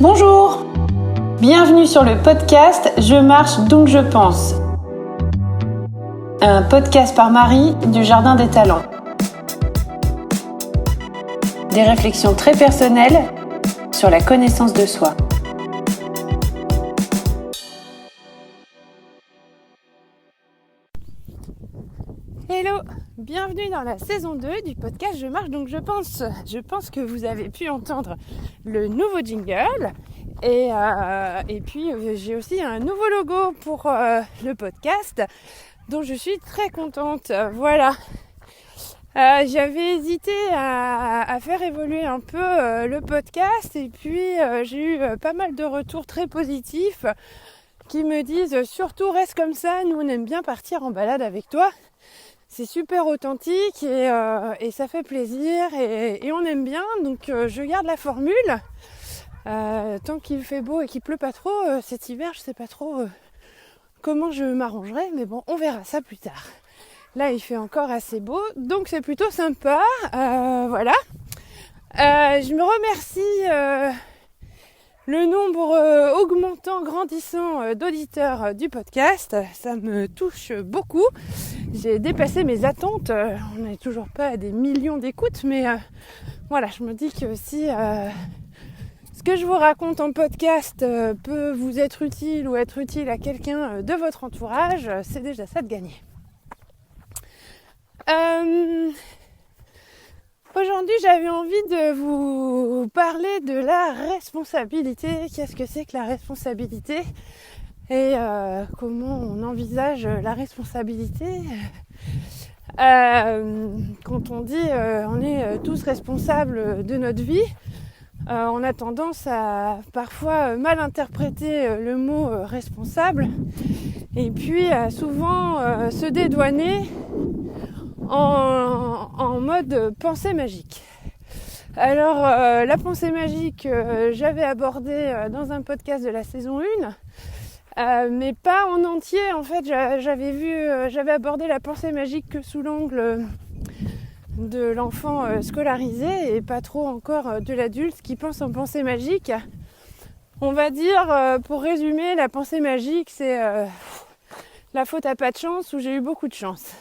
Bonjour! Bienvenue sur le podcast Je marche donc je pense. Un podcast par Marie du Jardin des Talents. Des réflexions très personnelles sur la connaissance de soi. Hello! Bienvenue dans la saison 2 du podcast Je marche donc je pense. Je pense que vous avez pu entendre le nouveau jingle et puis j'ai aussi un nouveau logo pour le podcast dont je suis très contente. Voilà. J'avais hésité à faire évoluer un peu le podcast et puis j'ai eu pas mal de retours très positifs qui me disent surtout reste comme ça, nous on aime bien partir en balade avec toi. C'est super authentique et ça fait plaisir et on aime bien, donc je garde la formule. Tant qu'il fait beau et qu'il pleut pas trop, cet hiver je sais pas trop comment je m'arrangerai, mais bon on verra ça plus tard. Là il fait encore assez beau, donc c'est plutôt sympa, voilà. Je me remercie le nombre augmentant, grandissant d'auditeurs du podcast, ça me touche beaucoup. J'ai dépassé mes attentes, on n'est toujours pas à des millions d'écoutes, mais voilà, je me dis que si ce que je vous raconte en podcast peut vous être utile ou être utile à quelqu'un de votre entourage, c'est déjà ça de gagner. Aujourd'hui, j'avais envie de vous parler de la responsabilité. Qu'est-ce que c'est que la responsabilité ? Et comment on envisage la responsabilité quand on dit on est tous responsables de notre vie, on a tendance à parfois mal interpréter le mot responsable et puis à souvent se dédouaner en mode pensée magique. Alors la pensée magique, j'avais abordé dans un podcast de la saison 1, mais pas en entier. En fait, j'avais abordé la pensée magique que sous l'angle de l'enfant scolarisé et pas trop encore de l'adulte qui pense en pensée magique. On va dire, pour résumer, la pensée magique, c'est la faute à pas de chance ou j'ai eu beaucoup de chance.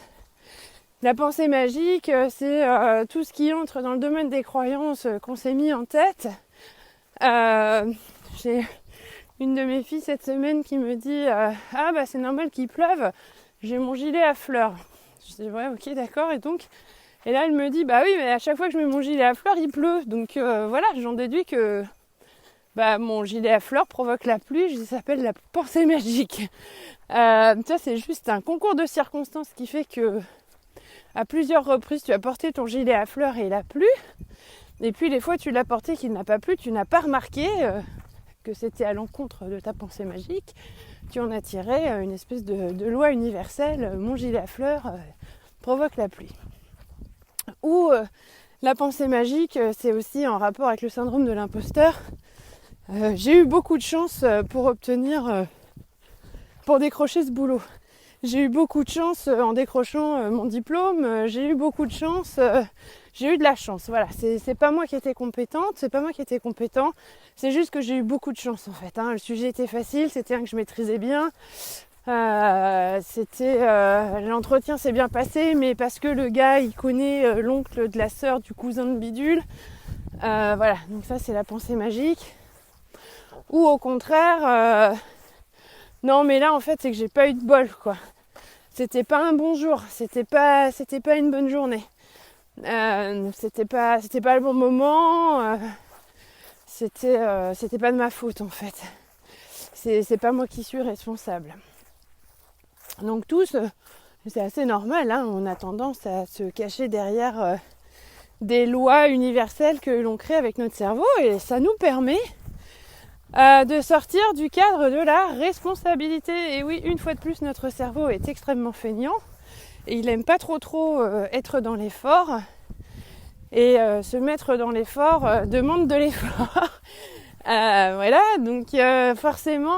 La pensée magique, c'est tout ce qui entre dans le domaine des croyances qu'on s'est mis en tête. J'ai une de mes filles cette semaine qui me dit ah bah c'est normal qu'il pleuve, j'ai mon gilet à fleurs. Je dis ouais ok d'accord et là elle me dit bah oui mais à chaque fois que je mets mon gilet à fleurs il pleut donc voilà j'en déduis que bah mon gilet à fleurs provoque la pluie, ça s'appelle la pensée magique. Ça c'est juste un concours de circonstances qui fait que à plusieurs reprises tu as porté ton gilet à fleurs et il a plu et puis les fois tu l'as porté qu'il n'a pas plu, tu n'as pas remarqué que c'était à l'encontre de ta pensée magique, tu en as tiré une espèce de loi universelle, mon gilet à fleurs provoque la pluie. Ou la pensée magique, c'est aussi en rapport avec le syndrome de l'imposteur. J'ai eu beaucoup de chance pour décrocher ce boulot. J'ai eu beaucoup de chance en décrochant mon diplôme, j'ai eu beaucoup de chance, j'ai eu de la chance, voilà, c'est pas moi qui étais compétente, c'est pas moi qui étais compétent, c'est juste que j'ai eu beaucoup de chance en fait, le sujet était facile, c'était un que je maîtrisais bien, l'entretien s'est bien passé, mais parce que le gars il connaît l'oncle de la sœur du cousin de bidule, voilà, donc ça c'est la pensée magique, ou au contraire... non mais là en fait c'est que j'ai pas eu de bol quoi. C'était pas un bon jour, c'était pas une bonne journée. C'était pas le bon moment. C'était pas de ma faute en fait. C'est pas moi qui suis responsable. Donc tous, c'est assez normal, on a tendance à se cacher derrière des lois universelles que l'on crée avec notre cerveau et ça nous permet de sortir du cadre de la responsabilité. Et oui, une fois de plus, notre cerveau est extrêmement feignant et il aime pas trop être dans l'effort. Et se mettre dans l'effort demande de l'effort. Voilà, donc forcément,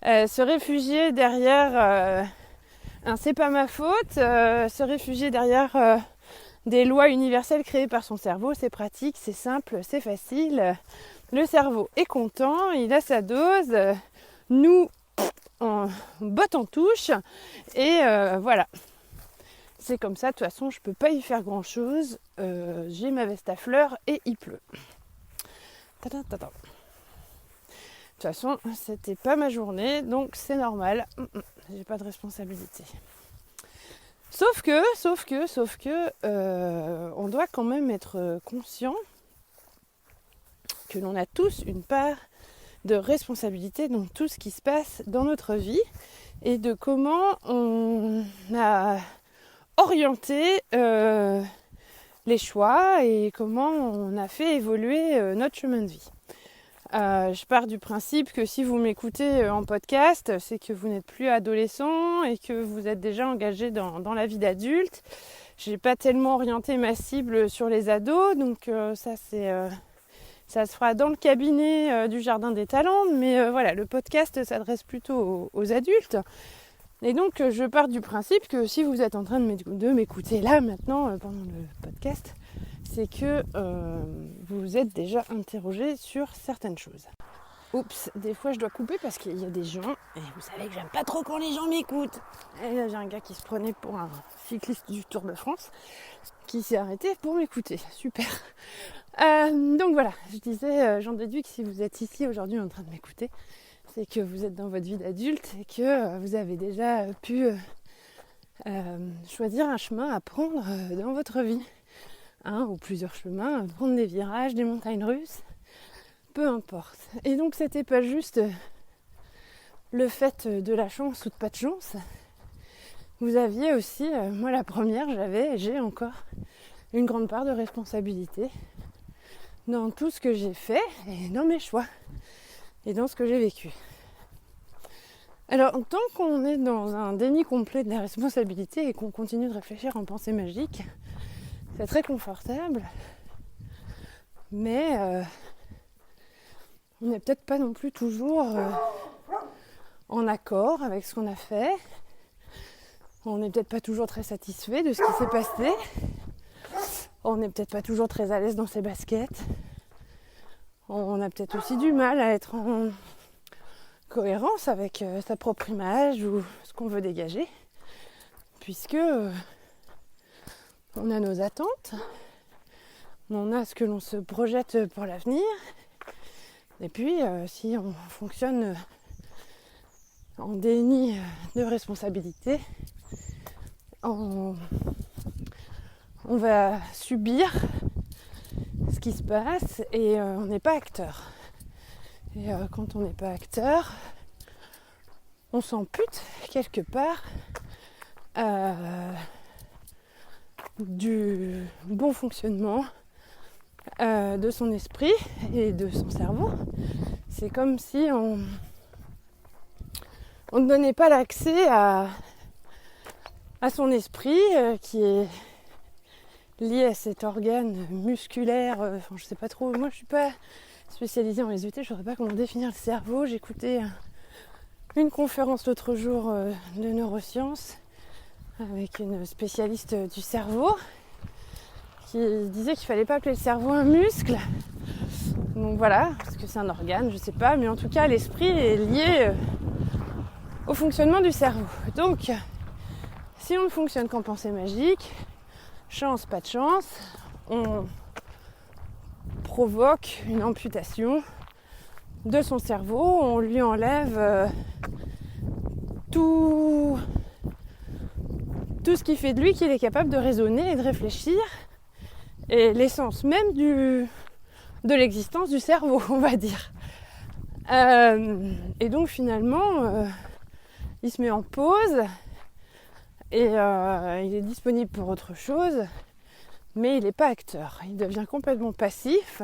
se réfugier derrière un c'est pas ma faute, se réfugier derrière des lois universelles créées par son cerveau. C'est pratique, c'est simple, c'est facile. Le cerveau est content, il a sa dose. Nous, on botte en touche. Et voilà. C'est comme ça, de toute façon, je peux pas y faire grand-chose. J'ai ma veste à fleurs et il pleut. De toute façon, c'était pas ma journée, donc c'est normal. J'ai pas de responsabilité. Sauf que, on doit quand même être conscient que l'on a tous une part de responsabilité dans tout ce qui se passe dans notre vie et de comment on a orienté les choix et comment on a fait évoluer notre chemin de vie. Je pars du principe que si vous m'écoutez en podcast, c'est que vous n'êtes plus adolescent et que vous êtes déjà engagé dans la vie d'adulte. J'ai pas tellement orienté ma cible sur les ados, donc ça se fera dans le cabinet du Jardin des Talents, mais voilà, le podcast s'adresse plutôt aux adultes. Et donc je pars du principe que si vous êtes en train de m'écouter là maintenant pendant le podcast, c'est que vous vous êtes déjà interrogé sur certaines choses. Oups, des fois je dois couper parce qu'il y a des gens, et vous savez que j'aime pas trop quand les gens m'écoutent. Et là j'ai un gars qui se prenait pour un cycliste du Tour de France, qui s'est arrêté pour m'écouter. Super. Donc voilà, je disais, j'en déduis que si vous êtes ici aujourd'hui en train de m'écouter, c'est que vous êtes dans votre vie d'adulte et que vous avez déjà pu choisir un chemin à prendre dans votre vie. Ou plusieurs chemins, prendre des virages, des montagnes russes, peu importe. Et donc c'était pas juste le fait de la chance ou de pas de chance. Vous aviez aussi, moi la première, j'ai encore une grande part de responsabilité dans tout ce que j'ai fait et dans mes choix et dans ce que j'ai vécu. Alors tant qu'on est dans un déni complet de la responsabilité et qu'on continue de réfléchir en pensée magique, c'est très confortable, mais on n'est peut-être pas non plus toujours en accord avec ce qu'on a fait. On n'est peut-être pas toujours très satisfait de ce qui s'est passé. On n'est peut-être pas toujours très à l'aise dans ses baskets. On a peut-être aussi du mal à être en cohérence avec sa propre image ou ce qu'on veut dégager, puisque on a nos attentes, on a ce que l'on se projette pour l'avenir, et puis si on fonctionne en déni de responsabilité, on va subir ce qui se passe et on n'est pas acteur. Et quand on n'est pas acteur, on s'ampute quelque part du bon fonctionnement de son esprit et de son cerveau. C'est comme si on ne donnait pas l'accès à son esprit qui est lié à cet organe musculaire. Je sais pas trop, moi je suis pas spécialisée en SVT, je saurais pas comment définir le cerveau. J'écoutais une conférence l'autre jour de neurosciences avec une spécialiste du cerveau qui disait qu'il fallait pas appeler le cerveau un muscle. Donc voilà, parce que c'est un organe, je sais pas, mais en tout cas l'esprit est lié au fonctionnement du cerveau. Donc si on ne fonctionne qu'en pensée magique, chance, pas de chance, on provoque une amputation de son cerveau, on lui enlève tout ce qui fait de lui qu'il est capable de raisonner et de réfléchir, et l'essence même de l'existence du cerveau, on va dire. Et donc finalement, il se met en pause et il est disponible pour autre chose, mais il n'est pas acteur. Il devient complètement passif.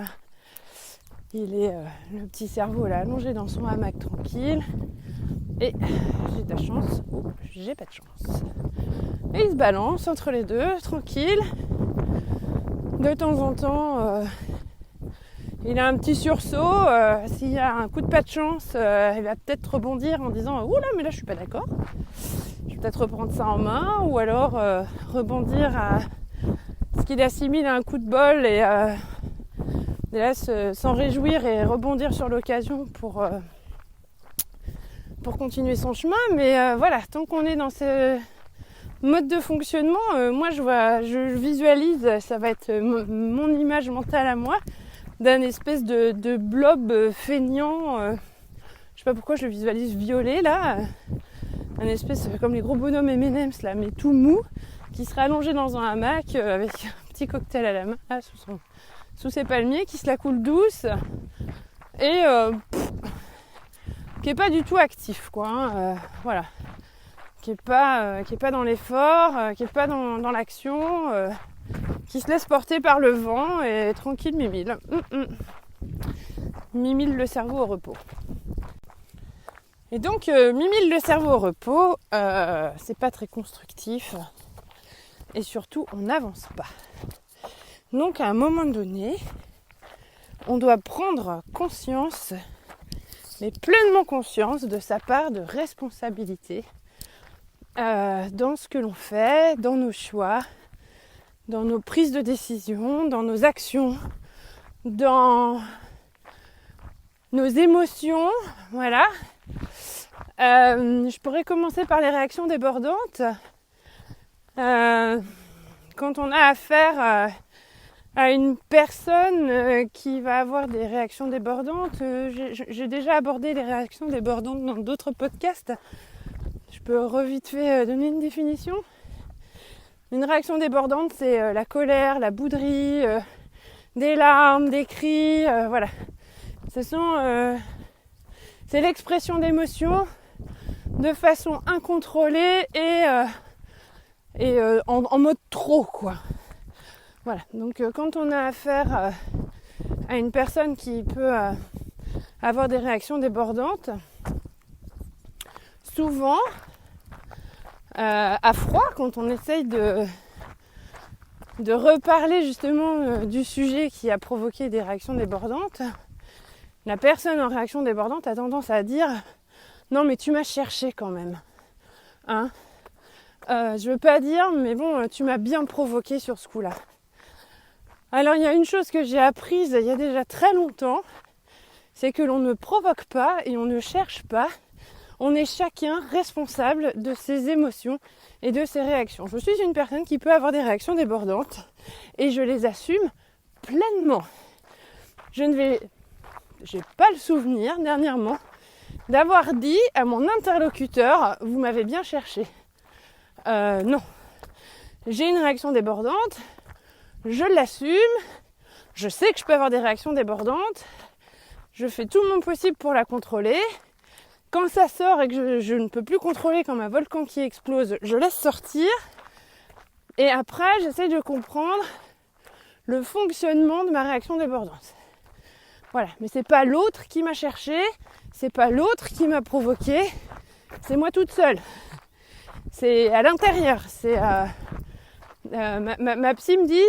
Il est le petit cerveau là, allongé dans son hamac tranquille. Et j'ai de la chance ou j'ai pas de chance. Et il se balance entre les deux, tranquille. De temps en temps, il a un petit sursaut. S'il y a un coup de pas de chance, il va peut-être rebondir en disant « Oula, mais là je suis pas d'accord. Je vais peut-être reprendre ça en main. » Ou alors rebondir à ce qu'il assimile à un coup de bol et laisse s'en réjouir et rebondir sur l'occasion pour continuer son chemin. Mais voilà, tant qu'on est dans ce mode de fonctionnement, moi je visualise, ça va être mon image mentale à moi, d'un espèce de blob feignant, je sais pas pourquoi je le visualise violet là, un espèce comme les gros bonhommes M&M's là, mais tout mou, qui serait allongé dans un hamac avec un petit cocktail à la main là, sous ses palmiers, qui se la coule douce et qui est pas du tout actif quoi, hein, voilà, qui est pas dans l'effort, qui est pas dans l'action, qui se laisse porter par le vent et tranquille mimile. Mimile le cerveau au repos. Et donc mimile le cerveau au repos, c'est pas très constructif et surtout on n'avance pas. Donc à un moment donné, on doit prendre conscience, mais pleinement conscience de sa part de responsabilité dans ce que l'on fait, dans nos choix, dans nos prises de décision, dans nos actions, dans nos émotions, voilà. Je pourrais commencer par les réactions débordantes. Quand on a affaire à une personne qui va avoir des réactions débordantes, j'ai déjà abordé les réactions débordantes dans d'autres podcasts. Je peux revite fait donner une définition. Une réaction débordante, c'est la colère, la bouderie, des larmes, des cris, voilà. C'est l'expression d'émotions de façon incontrôlée et en mode trop, quoi. Voilà. Donc quand on a affaire à une personne qui peut avoir des réactions débordantes, souvent à froid, quand on essaye de reparler justement du sujet qui a provoqué des réactions débordantes, la personne en réaction débordante a tendance à dire « Non mais tu m'as cherché quand même. Hein, je veux pas dire, mais bon, tu m'as bien provoqué sur ce coup-là. » Alors il y a une chose que j'ai apprise il y a déjà très longtemps, c'est que l'on ne provoque pas et on ne cherche pas. On est chacun responsable de ses émotions et de ses réactions. Je suis une personne qui peut avoir des réactions débordantes et je les assume pleinement. J'ai pas le souvenir dernièrement d'avoir dit à mon interlocuteur « Vous m'avez bien cherché ». Non. J'ai une réaction débordante, je l'assume, je sais que je peux avoir des réactions débordantes, je fais tout mon possible pour la contrôler. Quand ça sort et que je ne peux plus contrôler comme un volcan qui explose, je laisse sortir. Et après, j'essaie de comprendre le fonctionnement de ma réaction débordante. Voilà, mais c'est pas l'autre qui m'a cherché, c'est pas l'autre qui m'a provoqué, c'est moi toute seule. C'est à l'intérieur. C'est ma psy me dit,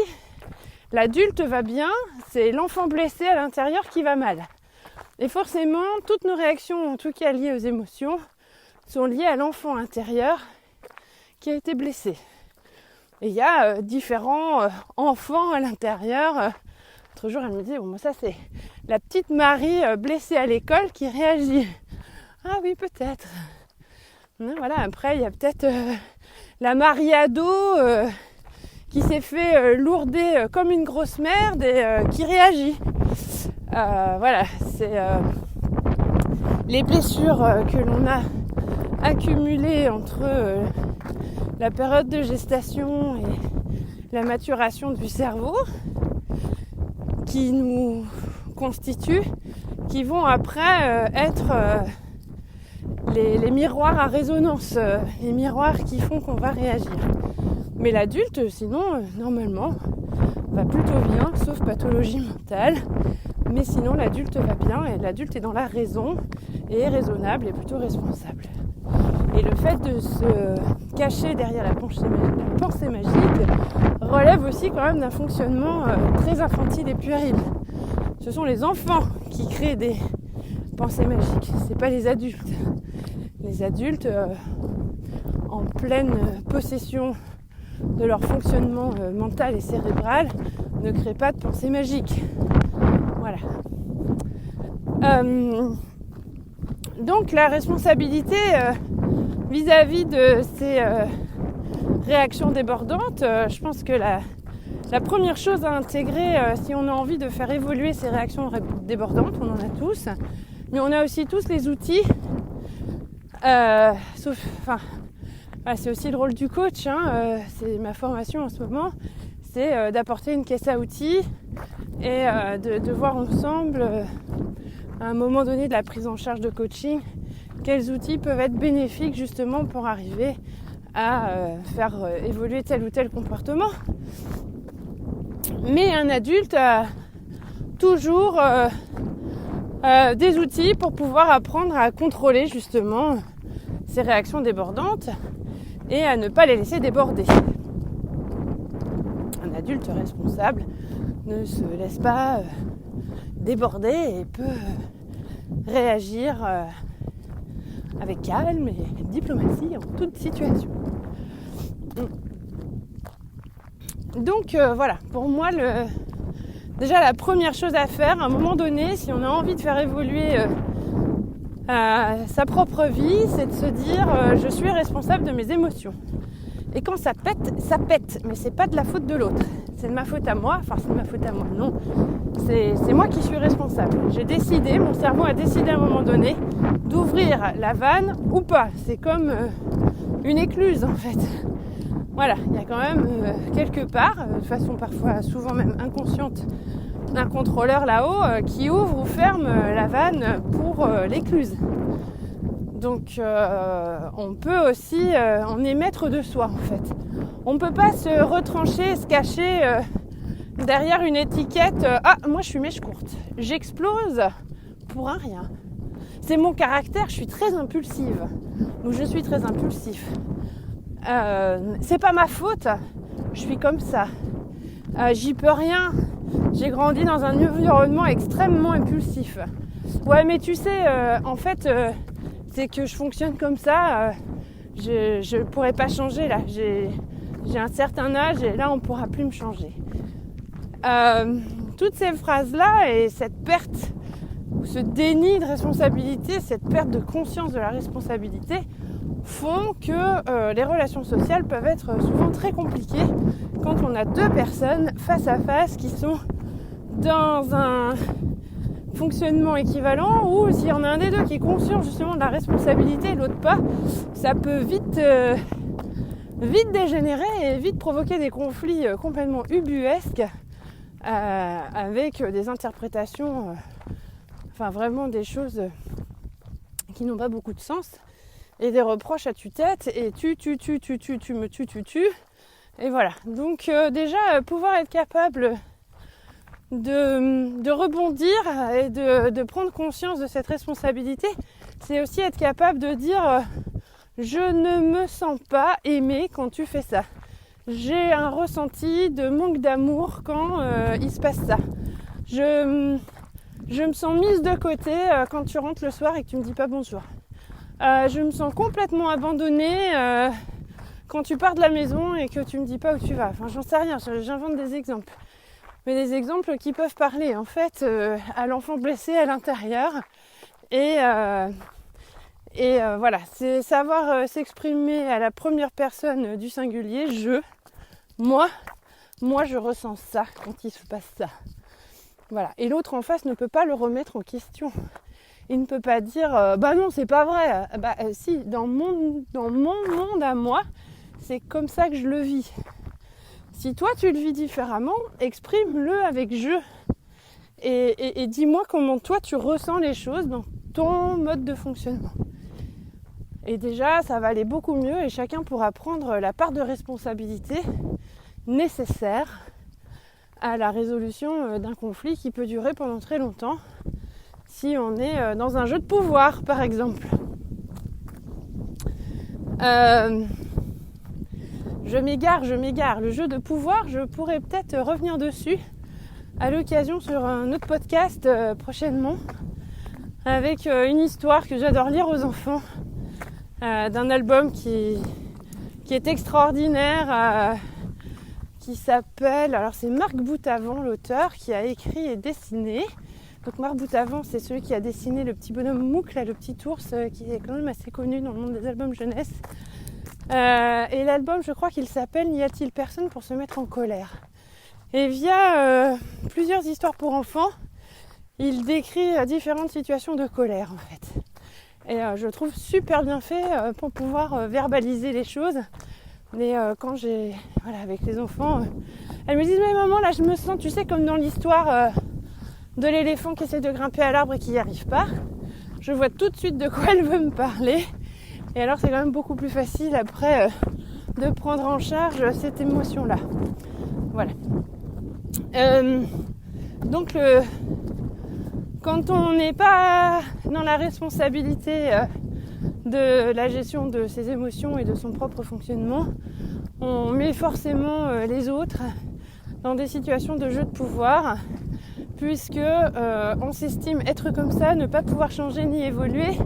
l'adulte va bien, c'est l'enfant blessé à l'intérieur qui va mal. Et forcément, toutes nos réactions, en tout cas liées aux émotions, sont liées à l'enfant intérieur qui a été blessé. Et il y a différents enfants à l'intérieur. L'autre jour, elle me dit, bon, ça c'est la petite Marie blessée à l'école qui réagit. Ah oui, peut-être. Voilà, après, il y a peut-être la Marie ado qui s'est fait lourder comme une grosse merde et qui réagit. Voilà, c'est les blessures que l'on a accumulées entre la période de gestation et la maturation du cerveau qui nous constituent, qui vont après être les miroirs à résonance, les miroirs qui font qu'on va réagir. Mais l'adulte, sinon, normalement, va plutôt bien, sauf pathologie mentale. Mais sinon, l'adulte va bien et l'adulte est dans la raison et est raisonnable et plutôt responsable. Et le fait de se cacher derrière la pensée magique relève aussi quand même d'un fonctionnement très infantile et puéril. Ce sont les enfants qui créent des pensées magiques, c'est pas les adultes. Les adultes, en pleine possession de leur fonctionnement mental et cérébral ne créent pas de pensée magique. Voilà. Donc la responsabilité vis-à-vis de ces réactions débordantes, je pense que la première chose à intégrer si on a envie de faire évoluer ces réactions débordantes, on en a tous, mais on a aussi tous les outils, c'est aussi le rôle du coach, c'est ma formation en ce moment, c'est d'apporter une caisse à outils et de voir ensemble, à un moment donné de la prise en charge de coaching, quels outils peuvent être bénéfiques justement pour arriver à faire évoluer tel ou tel comportement. Mais un adulte a toujours des outils pour pouvoir apprendre à contrôler justement ses réactions débordantes et à ne pas les laisser déborder. Un adulte responsable ne se laisse pas déborder et peut réagir avec calme et diplomatie en toute situation. Donc voilà, pour moi, déjà la première chose à faire, à un moment donné, si on a envie de faire évoluer sa propre vie, c'est de se dire je suis responsable de mes émotions. Et quand ça pète, mais c'est pas de la faute de l'autre. C'est de ma faute à moi, non. C'est moi qui suis responsable. J'ai décidé, mon cerveau a décidé à un moment donné d'ouvrir la vanne ou pas. C'est comme une écluse en fait. Voilà, il y a quand même quelque part, de façon parfois souvent même inconsciente, un contrôleur là-haut qui ouvre ou ferme la vanne pour l'écluse. Donc on peut aussi en émettre de soi en fait. On ne peut pas se retrancher, se cacher derrière une étiquette moi je suis mèche courte, j'explose pour un rien. C'est mon caractère, je suis très impulsive. Ou je suis très impulsif. C'est pas ma faute, je suis comme ça. J'y peux rien. J'ai grandi dans un environnement extrêmement impulsif. Ouais, mais tu sais, en fait, c'est que je fonctionne comme ça. Je pourrais pas changer là. J'ai un certain âge et là on pourra plus me changer. Toutes ces phrases-là et cette perte ou ce déni de responsabilité, cette perte de conscience de la responsabilité font que les relations sociales peuvent être souvent très compliquées quand on a deux personnes face à face qui sont dans un fonctionnement équivalent, ou s'il y en a un des deux qui est conscient justement de la responsabilité et l'autre pas, ça peut vite dégénérer et vite provoquer des conflits complètement ubuesques avec des interprétations, vraiment des choses qui n'ont pas beaucoup de sens. Et des reproches à tue-tête, et tu me tues. Et voilà. Donc déjà, pouvoir être capable de rebondir et de prendre conscience de cette responsabilité, c'est aussi être capable de dire je ne me sens pas aimé quand tu fais ça. J'ai un ressenti de manque d'amour quand il se passe ça. Je me sens mise de côté quand tu rentres le soir et que tu me dis pas bonjour. Je me sens complètement abandonnée quand tu pars de la maison et que tu me dis pas où tu vas. Enfin, j'en sais rien, j'invente des exemples. Mais des exemples qui peuvent parler en fait à l'enfant blessé à l'intérieur. Et voilà, c'est savoir s'exprimer à la première personne du singulier, moi je ressens ça quand il se passe ça. Voilà. Et l'autre en face ne peut pas le remettre en question. Il ne peut pas dire bah non, c'est pas vrai. Si, dans mon monde à moi, c'est comme ça que je le vis. Si toi tu le vis différemment, exprime-le avec je. Et dis-moi comment toi tu ressens les choses dans ton mode de fonctionnement. Et déjà, ça va aller beaucoup mieux et chacun pourra prendre la part de responsabilité nécessaire à la résolution d'un conflit qui peut durer pendant très longtemps. Si on est dans un jeu de pouvoir, par exemple. Je m'égare. Le jeu de pouvoir, je pourrais peut-être revenir dessus à l'occasion sur un autre podcast prochainement, avec une histoire que j'adore lire aux enfants, d'un album qui est extraordinaire, qui s'appelle... Alors c'est Marc Boutavant, l'auteur, qui a écrit et dessiné. Donc Marc Boutavant, c'est celui qui a dessiné le petit bonhomme Mouk, là, le petit ours, qui est quand même assez connu dans le monde des albums jeunesse. Et l'album, je crois qu'il s'appelle « N'y a-t-il personne pour se mettre en colère ?» Et via plusieurs histoires pour enfants, il décrit différentes situations de colère, en fait. Et je le trouve super bien fait pour pouvoir verbaliser les choses. Mais quand j'ai... Voilà, avec les enfants, elles me disent « Mais maman, là, je me sens, tu sais, comme dans l'histoire de l'éléphant qui essaie de grimper à l'arbre et qui n'y arrive pas. » Je vois tout de suite de quoi elle veut me parler. Et alors, c'est quand même beaucoup plus facile après de prendre en charge cette émotion-là. Voilà. Donc, quand on n'est pas dans la responsabilité de la gestion de ses émotions et de son propre fonctionnement, on met forcément les autres dans des situations de jeu de pouvoir, puisque on s'estime être comme ça, ne pas pouvoir changer ni évoluer,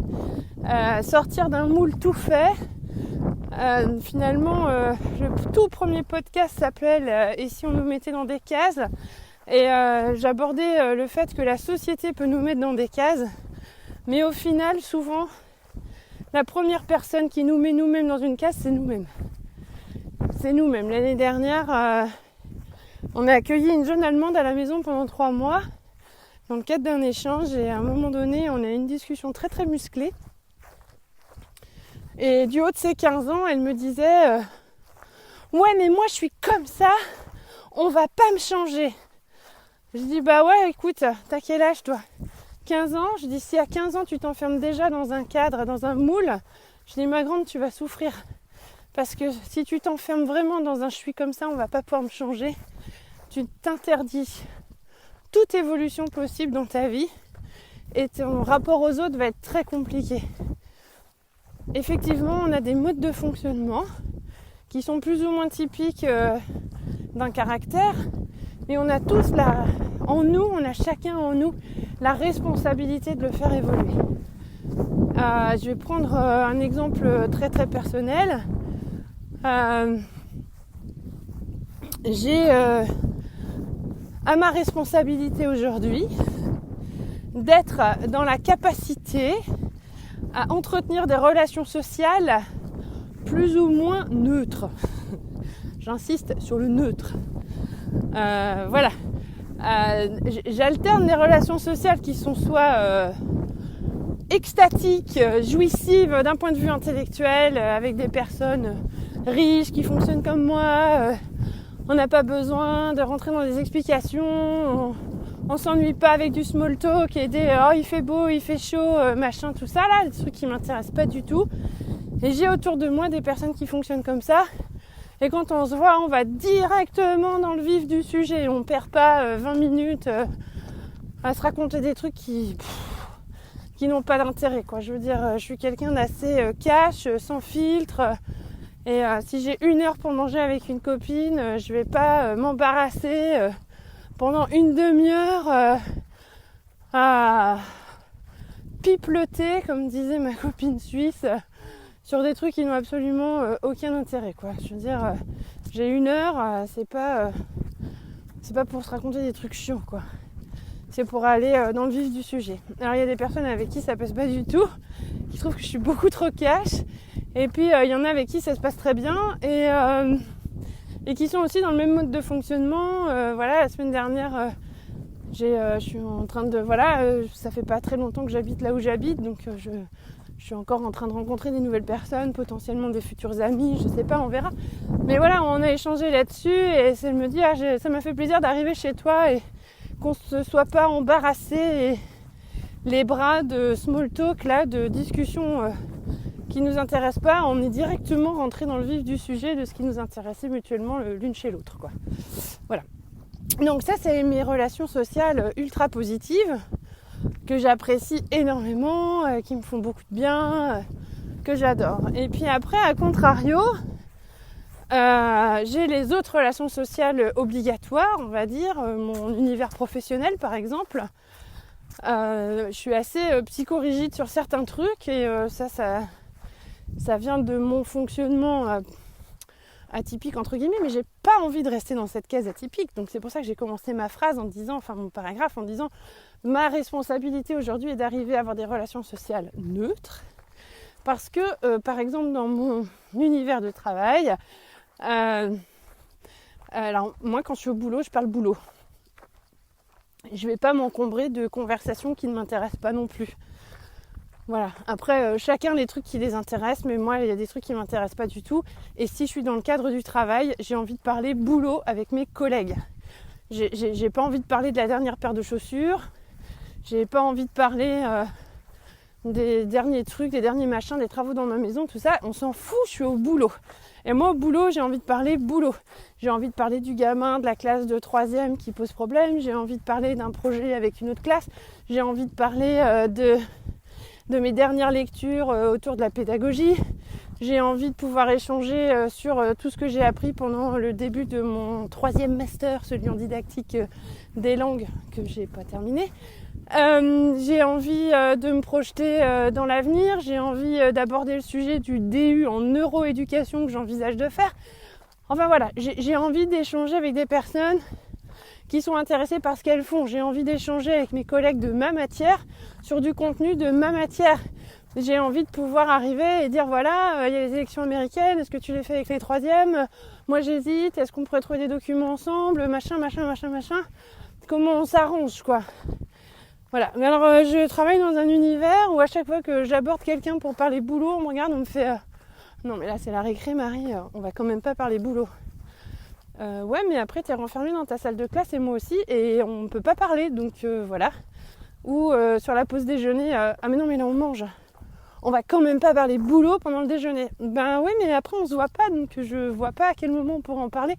sortir d'un moule tout fait. Finalement, le tout premier podcast s'appelle « Et si on nous mettait dans des cases ?» Et j'abordais le fait que la société peut nous mettre dans des cases, mais au final, souvent, la première personne qui nous met nous-mêmes dans une case, c'est nous-mêmes. C'est nous-mêmes. L'année dernière, on a accueilli une jeune Allemande à la maison pendant 3 mois, dans le cadre d'un échange, et à un moment donné, on a eu une discussion très très musclée. Et du haut de ses 15 ans, elle me disait ouais, mais moi je suis comme ça, on va pas me changer. Je dis bah ouais, écoute, t'as quel âge toi ? 15 ans. Je dis si à 15 ans tu t'enfermes déjà dans un cadre, dans un moule, je dis ma grande, tu vas souffrir. Parce que si tu t'enfermes vraiment dans un je suis comme ça, on va pas pouvoir me changer, tu t'interdis toute évolution possible dans ta vie et ton rapport aux autres va être très compliqué. Effectivement, on a des modes de fonctionnement qui sont plus ou moins typiques d'un caractère, mais on a tous on a chacun en nous la responsabilité de le faire évoluer. Je vais prendre un exemple très très personnel. J'ai à ma responsabilité aujourd'hui d'être dans la capacité à entretenir des relations sociales plus ou moins neutres. J'insiste sur le neutre. Voilà. J'alterne des relations sociales qui sont soit extatiques, jouissives d'un point de vue intellectuel, avec des personnes riches qui fonctionnent comme moi. On n'a pas besoin de rentrer dans des explications. On s'ennuie pas avec du small talk et des oh il fait beau, il fait chaud, machin, tout ça là, des trucs qui m'intéressent pas du tout. Et j'ai autour de moi des personnes qui fonctionnent comme ça. Et quand on se voit, on va directement dans le vif du sujet. On perd pas 20 minutes à se raconter des trucs qui n'ont pas d'intérêt, quoi. Je veux dire, je suis quelqu'un d'assez cash, sans filtre. Et si j'ai 1 heure pour manger avec une copine, je vais pas m'embarrasser pendant une demi-heure à pipeleter, comme disait ma copine suisse, sur des trucs qui n'ont absolument aucun intérêt, quoi. Je veux dire, j'ai 1 heure, c'est pas pour se raconter des trucs chiants, quoi. C'est pour aller dans le vif du sujet. Alors il y a des personnes avec qui ça passe pas du tout, qui trouvent que je suis beaucoup trop cash, et puis il y en a avec qui ça se passe très bien, et qui sont aussi dans le même mode de fonctionnement. Voilà, la semaine dernière, je suis en train de... ça fait pas très longtemps que j'habite là où j'habite, donc je suis encore en train de rencontrer des nouvelles personnes, potentiellement des futurs amis, je sais pas, on verra. Mais voilà, on a échangé là-dessus, et elle me dit ça m'a fait plaisir d'arriver chez toi et qu'on se soit pas embarrassé les bras de small talk, là, de discussion qui nous intéresse pas. On est directement rentré dans le vif du sujet de ce qui nous intéressait mutuellement l'une chez l'autre, quoi. Voilà. Donc ça, c'est mes relations sociales ultra positives que j'apprécie énormément, qui me font beaucoup de bien, que j'adore. Et puis après, à contrario, j'ai les autres relations sociales obligatoires, on va dire, mon univers professionnel par exemple. Je suis assez psychorigide sur certains trucs, et ça vient de mon fonctionnement atypique entre guillemets, mais j'ai pas envie de rester dans cette case atypique. Donc c'est pour ça que j'ai commencé ma phrase en disant, enfin mon paragraphe en disant, ma responsabilité aujourd'hui est d'arriver à avoir des relations sociales neutres. Parce que, par exemple, dans mon univers de travail, alors moi quand je suis au boulot, je parle boulot. Je vais pas m'encombrer de conversations qui ne m'intéressent pas non plus. Voilà. Après, chacun les trucs qui les intéressent, mais moi, il y a des trucs qui m'intéressent pas du tout. Et si je suis dans le cadre du travail, j'ai envie de parler boulot avec mes collègues. J'ai pas envie de parler de la dernière paire de chaussures. J'ai pas envie de parler des derniers trucs, des derniers machins, des travaux dans ma maison, tout ça. On s'en fout, je suis au boulot. Et moi, au boulot, j'ai envie de parler boulot. J'ai envie de parler du gamin de la classe de 3e qui pose problème. J'ai envie de parler d'un projet avec une autre classe. J'ai envie de parler de mes dernières lectures autour de la pédagogie. J'ai envie de pouvoir échanger sur tout ce que j'ai appris pendant le début de mon 3e master, celui en didactique des langues que j'ai pas terminé. J'ai envie de me projeter dans l'avenir. J'ai envie d'aborder le sujet du DU en neuroéducation que j'envisage de faire. Enfin voilà, j'ai envie d'échanger avec des personnes qui sont intéressées par ce qu'elles font. J'ai envie d'échanger avec mes collègues de ma matière sur du contenu de ma matière. J'ai envie de pouvoir arriver et dire voilà, il y a les élections américaines, est-ce que tu les fais avec les 3e ? Moi j'hésite, est-ce qu'on pourrait trouver des documents ensemble ? Machin. Comment on s'arrange quoi ? Voilà. Mais alors je travaille dans un univers où à chaque fois que j'aborde quelqu'un pour parler boulot, on me regarde, on me fait non mais là c'est la récré Marie, on va quand même pas parler boulot. Ouais mais après t'es renfermée dans ta salle de classe et moi aussi et on peut pas parler donc voilà. Ou sur la pause déjeuner, ah mais non mais là on mange. On va quand même pas parler boulot pendant le déjeuner. Ben oui mais après on se voit pas donc je vois pas à quel moment on pourra en parler.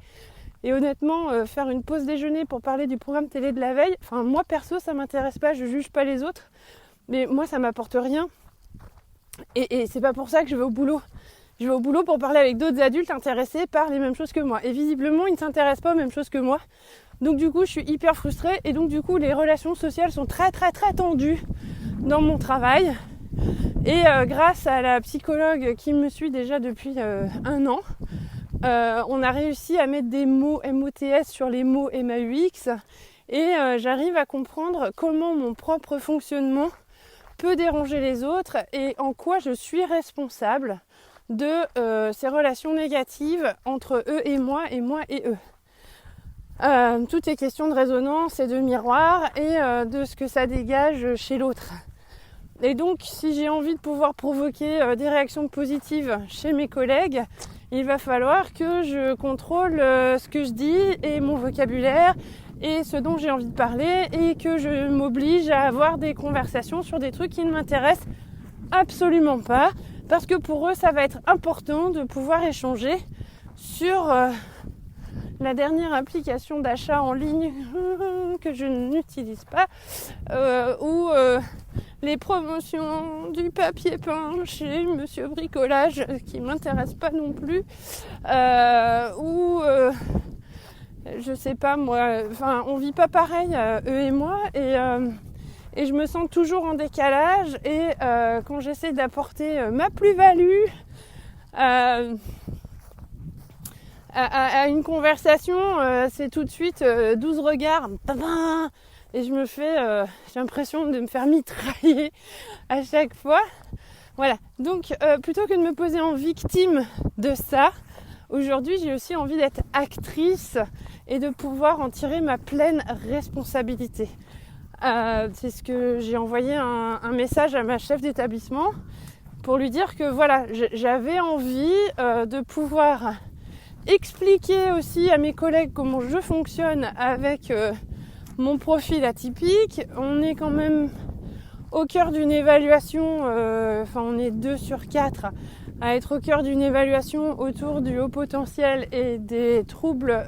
Et honnêtement, faire une pause déjeuner pour parler du programme télé de la veille, enfin moi perso ça m'intéresse pas, je juge pas les autres, mais moi ça m'apporte rien. Et c'est pas pour ça que je vais au boulot. Je vais au boulot pour parler avec d'autres adultes intéressés par les mêmes choses que moi. Et visiblement, ils ne s'intéressent pas aux mêmes choses que moi. Donc du coup, je suis hyper frustrée. Et donc du coup, les relations sociales sont très très très tendues dans mon travail. Et grâce à la psychologue qui me suit déjà depuis 1 an, on a réussi à mettre des mots MOTS sur les mots MAUX. Et j'arrive à comprendre comment mon propre fonctionnement peut déranger les autres et en quoi je suis responsable de ces relations négatives entre eux et moi et eux. Tout est question de résonance et de miroir et de ce que ça dégage chez l'autre. Et donc, si j'ai envie de pouvoir provoquer des réactions positives chez mes collègues, il va falloir que je contrôle ce que je dis et mon vocabulaire et ce dont j'ai envie de parler et que je m'oblige à avoir des conversations sur des trucs qui ne m'intéressent absolument pas. Parce que pour eux, ça va être important de pouvoir échanger sur la dernière application d'achat en ligne que je n'utilise pas ou les promotions du papier peint chez Monsieur Bricolage qui m'intéresse pas non plus ou je sais pas moi, enfin on vit pas pareil eux et moi et je me sens toujours en décalage et quand j'essaie d'apporter ma plus-value à une conversation, c'est tout de suite 12 regards et je me fais, j'ai l'impression de me faire mitrailler à chaque fois. Voilà, donc plutôt que de me poser en victime de ça, aujourd'hui j'ai aussi envie d'être actrice et de pouvoir en tirer ma pleine responsabilité. C'est ce que j'ai envoyé un message à ma chef d'établissement pour lui dire que voilà, j'avais envie de pouvoir expliquer aussi à mes collègues comment je fonctionne avec mon profil atypique. On est quand même au cœur d'une évaluation, on est 2 sur 4 à être au cœur d'une évaluation autour du haut potentiel et des troubles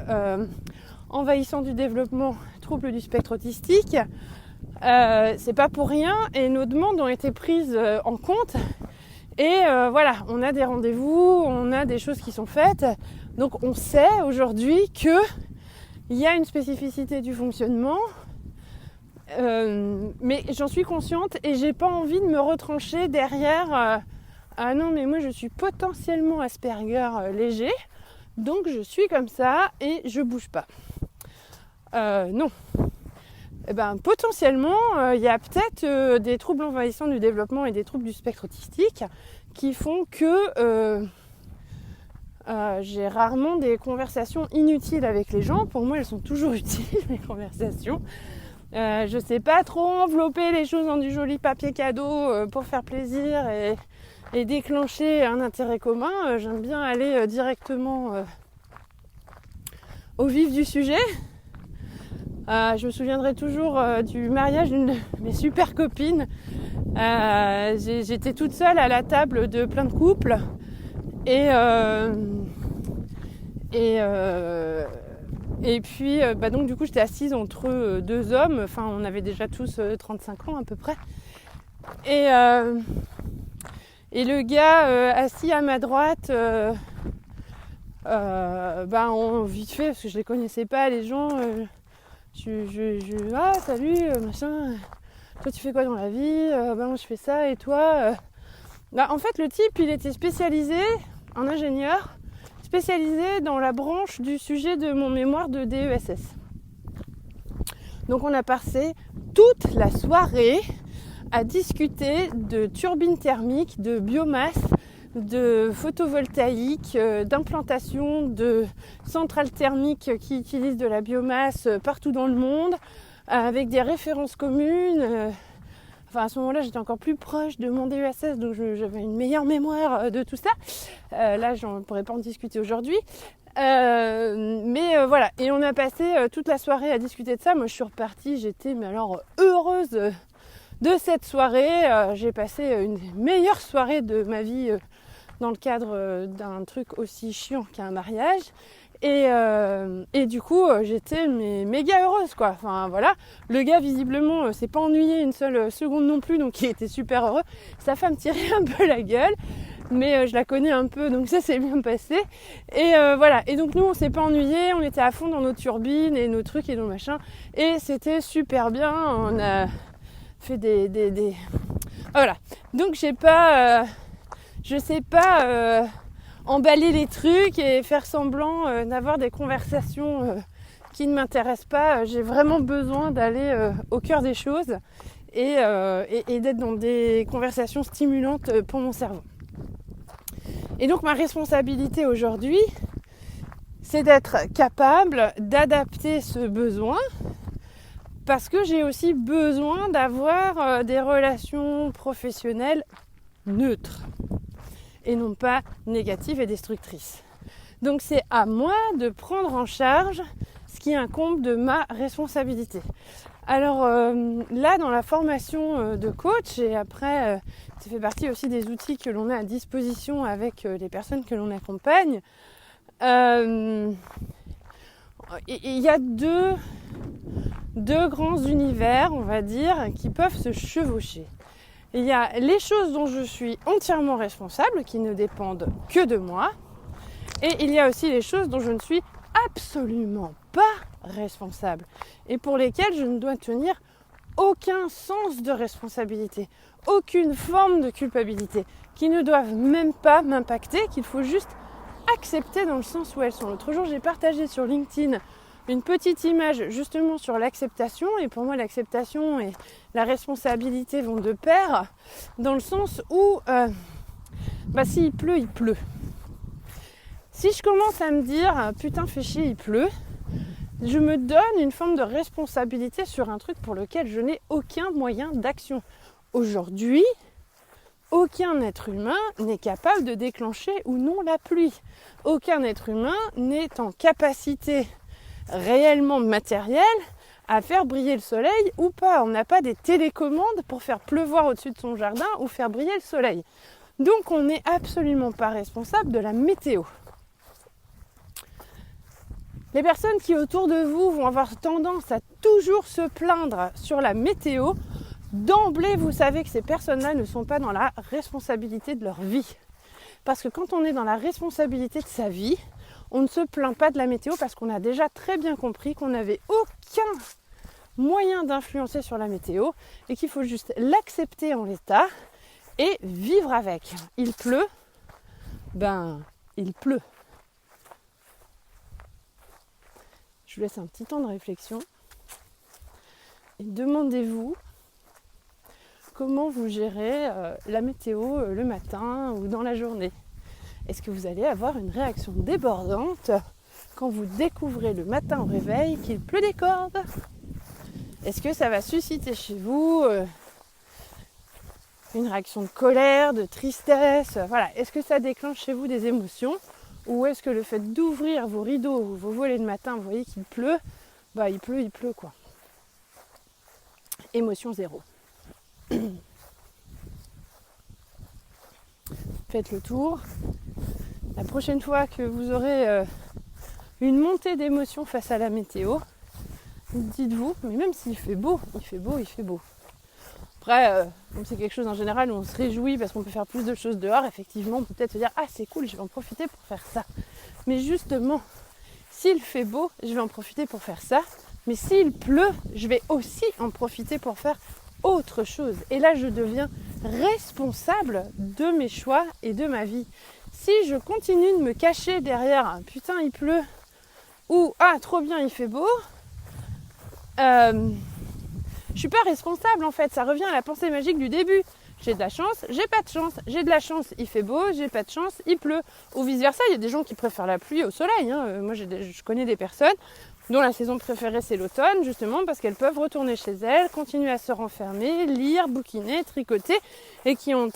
envahissants du développement, troubles du spectre autistique. C'est pas pour rien et nos demandes ont été prises en compte et voilà, on a des rendez-vous, on a des choses qui sont faites, donc on sait aujourd'hui que il y a une spécificité du fonctionnement, mais j'en suis consciente et j'ai pas envie de me retrancher derrière ah non mais moi je suis potentiellement Asperger léger Donc je suis comme ça et je bouge pas. Non. Eh ben, potentiellement, il y a peut-être des troubles envahissants du développement et des troubles du spectre autistique qui font que j'ai rarement des conversations inutiles avec les gens. Pour moi, elles sont toujours utiles, mes conversations. Je sais pas trop envelopper les choses dans du joli papier cadeau pour faire plaisir et déclencher un intérêt commun. J'aime bien aller directement au vif du sujet. Je me souviendrai toujours du mariage d'une de mes super copines. J'étais toute seule à la table de plein de couples et puis donc du coup j'étais assise entre deux hommes. Enfin, on avait déjà tous 35 ans à peu près. Et le gars assis à ma droite, vite fait, parce que je les connaissais pas les gens. Ah salut, machin, toi tu fais quoi dans la vie? Moi je fais ça, et toi? En fait le type il était spécialisé en ingénieur, spécialisé dans la branche du sujet de mon mémoire de DESS. Donc on a passé toute la soirée à discuter de turbines thermiques, de biomasse, de photovoltaïque, d'implantation de centrales thermiques qui utilisent de la biomasse partout dans le monde, avec des références communes. À ce moment-là, j'étais encore plus proche de mon DESS, donc j'avais une meilleure mémoire de tout ça. Là, je ne pourrais pas en discuter aujourd'hui. Voilà, et on a passé toute la soirée à discuter de ça. Moi, je suis repartie, j'étais heureuse de cette soirée. J'ai passé une des meilleures soirées de ma vie dans le cadre d'un truc aussi chiant qu'un mariage. Et du coup, j'étais méga heureuse, quoi. Enfin, voilà. Le gars, visiblement, s'est pas ennuyé une seule seconde non plus, donc il était super heureux. Sa femme tirait un peu la gueule, mais je la connais un peu, donc ça s'est bien passé. Et voilà. Et donc nous, on s'est pas ennuyés, on était à fond dans nos turbines et nos trucs et nos machins. Et c'était super bien. On a fait des... Voilà. Donc je sais pas emballer les trucs et faire semblant d'avoir des conversations qui ne m'intéressent pas. J'ai vraiment besoin d'aller au cœur des choses et d'être dans des conversations stimulantes pour mon cerveau. Et donc ma responsabilité aujourd'hui, c'est d'être capable d'adapter ce besoin, parce que j'ai aussi besoin d'avoir des relations professionnelles neutres et non pas négatives et destructrices. Donc c'est à moi de prendre en charge ce qui incombe de ma responsabilité. Alors là, dans la formation de coach, et après ça fait partie aussi des outils que l'on a à disposition avec les personnes que l'on accompagne, il y a deux grands univers, on va dire, qui peuvent se chevaucher. Il y a les choses dont je suis entièrement responsable, qui ne dépendent que de moi. Et il y a aussi les choses dont je ne suis absolument pas responsable et pour lesquelles je ne dois tenir aucun sens de responsabilité, aucune forme de culpabilité, qui ne doivent même pas m'impacter, qu'il faut juste accepter dans le sens où elles sont. L'autre jour, j'ai partagé sur LinkedIn une petite image justement sur l'acceptation, et pour moi l'acceptation et la responsabilité vont de pair, dans le sens où s'il pleut, il pleut. Si je commence à me dire putain fais chier, il pleut, je me donne une forme de responsabilité sur un truc pour lequel je n'ai aucun moyen d'action. Aujourd'hui, aucun être humain n'est capable de déclencher ou non la pluie. Aucun être humain n'est en capacité réellement matérielle à faire briller le soleil ou pas. On n'a pas des télécommandes pour faire pleuvoir au-dessus de son jardin ou faire briller le soleil. Donc on n'est absolument pas responsable de la météo. Les personnes qui autour de vous vont avoir tendance à toujours se plaindre sur la météo, d'emblée vous savez que ces personnes-là ne sont pas dans la responsabilité de leur vie. Parce que quand on est dans la responsabilité de sa vie, on ne se plaint pas de la météo parce qu'on a déjà très bien compris qu'on n'avait aucun moyen d'influencer sur la météo et qu'il faut juste l'accepter en l'état et vivre avec. Il pleut, il pleut. vous laisse un petit temps de réflexion. Et demandez-vous comment vous gérez la météo le matin ou dans la journée. Est-ce que vous allez avoir une réaction débordante quand vous découvrez le matin au réveil qu'il pleut des cordes? Est-ce que ça va susciter chez vous une réaction de colère, de tristesse? Voilà. Est-ce que ça déclenche chez vous des émotions? Ou est-ce que le fait d'ouvrir vos rideaux ou vos volets le matin, vous voyez qu'il pleut, il pleut quoi. Émotion zéro. Faites le tour. La prochaine fois que vous aurez une montée d'émotions face à la météo, dites-vous, mais même s'il fait beau, il fait beau. Après, comme c'est quelque chose en général où on se réjouit parce qu'on peut faire plus de choses dehors, effectivement, on peut peut-être se dire « Ah, c'est cool, je vais en profiter pour faire ça. » Mais justement, s'il fait beau, je vais en profiter pour faire ça. Mais s'il pleut, je vais aussi en profiter pour faire autre chose. Et là, je deviens responsable de mes choix et de ma vie. Si je continue de me cacher derrière un « Putain, il pleut » ou « Ah, trop bien, il fait beau », je suis pas responsable en fait, ça revient à la pensée magique du début. J'ai de la chance, j'ai pas de chance. J'ai de la chance, il fait beau, j'ai pas de chance, il pleut. Ou vice versa, il y a des gens qui préfèrent la pluie au soleil. Moi je connais des personnes dont la saison préférée c'est l'automne, justement parce qu'elles peuvent retourner chez elles, continuer à se renfermer, lire, bouquiner, tricoter, et qui ont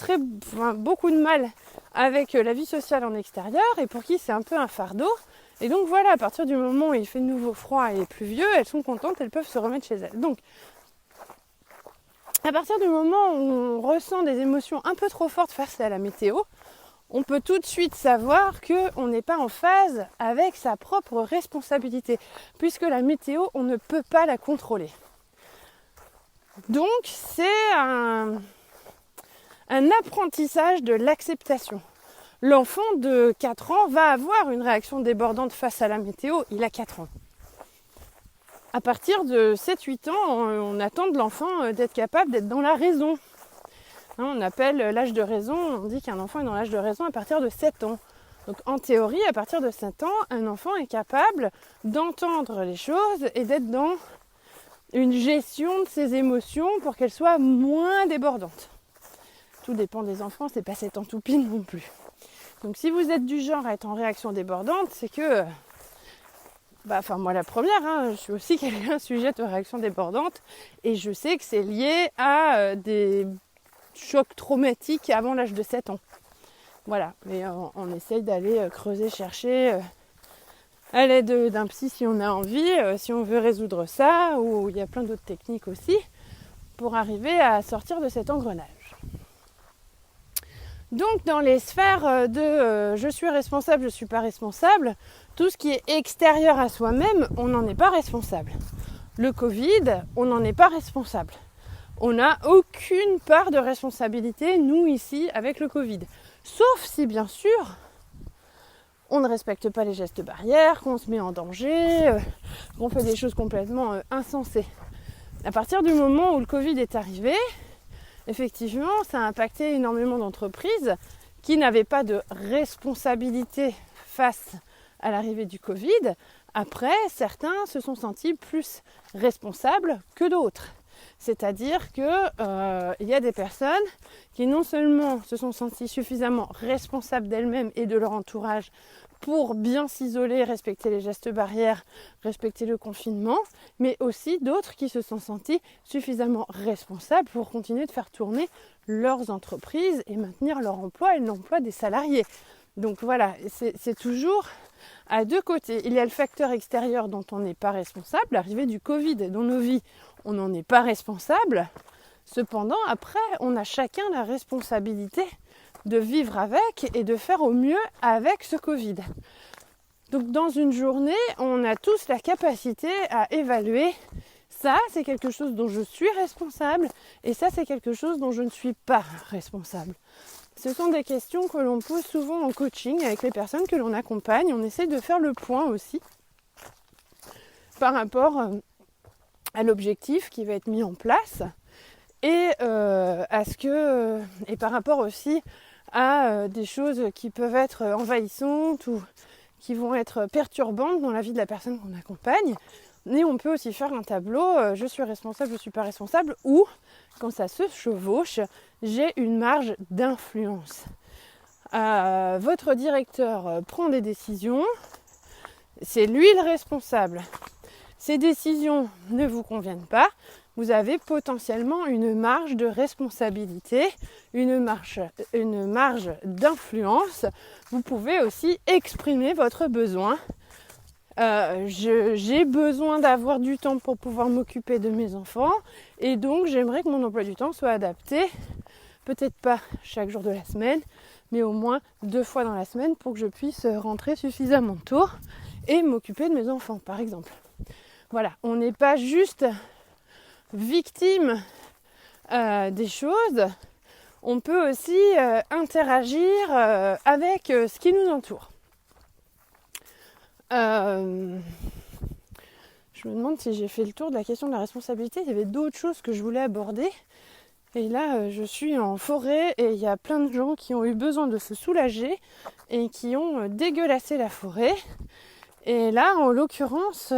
beaucoup de mal avec la vie sociale en extérieur, et pour qui c'est un peu un fardeau. Et donc voilà, à partir du moment où il fait de nouveau froid et pluvieux, elles sont contentes, elles peuvent se remettre chez elles. Donc, à partir du moment où on ressent des émotions un peu trop fortes face à la météo, on peut tout de suite savoir qu'on n'est pas en phase avec sa propre responsabilité, puisque la météo, on ne peut pas la contrôler. Donc, c'est un apprentissage de l'acceptation. L'enfant de 4 ans va avoir une réaction débordante face à la météo, il a 4 ans. À partir de 7-8 ans, on attend de l'enfant d'être capable d'être dans la raison. On appelle l'âge de raison, on dit qu'un enfant est dans l'âge de raison à partir de 7 ans. Donc en théorie, à partir de 7 ans, un enfant est capable d'entendre les choses et d'être dans une gestion de ses émotions pour qu'elles soient moins débordantes. Tout dépend des enfants, c'est pas 7 ans tout pile non plus. Donc si vous êtes du genre à être en réaction débordante, c'est que... moi la première, je suis aussi quelqu'un sujette aux réactions débordantes et je sais que c'est lié à des chocs traumatiques avant l'âge de 7 ans. Voilà, mais on essaye d'aller creuser, chercher à l'aide d'un psy si on a envie, si on veut résoudre ça, ou il y a plein d'autres techniques aussi pour arriver à sortir de cet engrenage. Donc dans les sphères de je suis responsable, je ne suis pas responsable, tout ce qui est extérieur à soi-même, on n'en est pas responsable. Le Covid, on n'en est pas responsable. On n'a aucune part de responsabilité, nous ici, avec le Covid. Sauf si bien sûr, on ne respecte pas les gestes barrières, qu'on se met en danger, qu'on fait des choses complètement insensées. À partir du moment où le Covid est arrivé, effectivement, ça a impacté énormément d'entreprises qui n'avaient pas de responsabilité face à l'arrivée du Covid. Après, certains se sont sentis plus responsables que d'autres. C'est-à-dire qu'il y a des personnes qui non seulement se sont senties suffisamment responsables d'elles-mêmes et de leur entourage pour bien s'isoler, respecter les gestes barrières, respecter le confinement, mais aussi d'autres qui se sont sentis suffisamment responsables pour continuer de faire tourner leurs entreprises et maintenir leur emploi et l'emploi des salariés. Donc voilà, c'est toujours à deux côtés. Il y a le facteur extérieur dont on n'est pas responsable, l'arrivée du Covid dans nos vies, on n'en est pas responsable. Cependant, après, on a chacun la responsabilité de vivre avec et de faire au mieux avec ce Covid. Donc dans une journée, on a tous la capacité à évaluer ça, c'est quelque chose dont je suis responsable et ça, c'est quelque chose dont je ne suis pas responsable. Ce sont des questions que l'on pose souvent en coaching avec les personnes que l'on accompagne. On essaie de faire le point aussi par rapport à l'objectif qui va être mis en place et par rapport aussi à des choses qui peuvent être envahissantes ou qui vont être perturbantes dans la vie de la personne qu'on accompagne. Mais on peut aussi faire un tableau, je suis responsable, je ne suis pas responsable, ou quand ça se chevauche, j'ai une marge d'influence. Votre directeur prend des décisions, c'est lui le responsable. Ces décisions ne vous conviennent pas, vous avez potentiellement une marge de responsabilité, une marge d'influence. Vous pouvez aussi exprimer votre besoin. J'ai besoin d'avoir du temps pour pouvoir m'occuper de mes enfants et donc j'aimerais que mon emploi du temps soit adapté, peut-être pas chaque jour de la semaine, mais au moins 2 fois dans la semaine pour que je puisse rentrer suffisamment tôt et m'occuper de mes enfants, par exemple. Voilà, on n'est pas juste victime des choses, on peut aussi interagir avec ce qui nous entoure. Je me demande si j'ai fait le tour de la question de la responsabilité. Il y avait d'autres choses que je voulais aborder. Et là, je suis en forêt et il y a plein de gens qui ont eu besoin de se soulager et qui ont dégueulassé la forêt. Et là, en l'occurrence,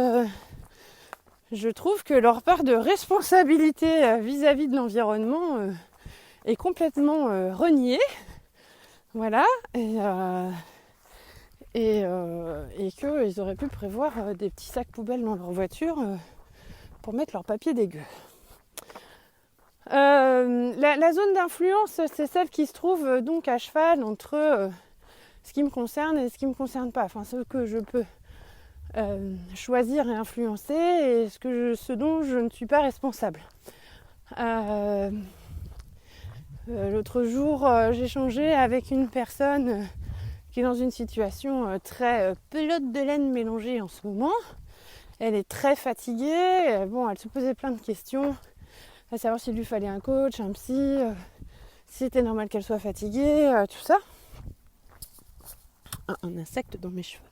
je trouve que leur part de responsabilité vis-à-vis de l'environnement est complètement reniée. Voilà. Et qu'ils auraient pu prévoir des petits sacs poubelles dans leur voiture pour mettre leur papier dégueu. La zone d'influence, c'est celle qui se trouve donc à cheval entre ce qui me concerne et ce qui ne me concerne pas. Enfin, ce que je peux choisir et influencer et ce dont je ne suis pas responsable. L'autre jour, j'ai échangé avec une personne qui est dans une situation très pelote de laine mélangée en ce moment. Elle est très fatiguée. Elle se posait plein de questions, à savoir s'il lui fallait un coach, un psy, si c'était normal qu'elle soit fatiguée, tout ça. Un insecte dans mes cheveux.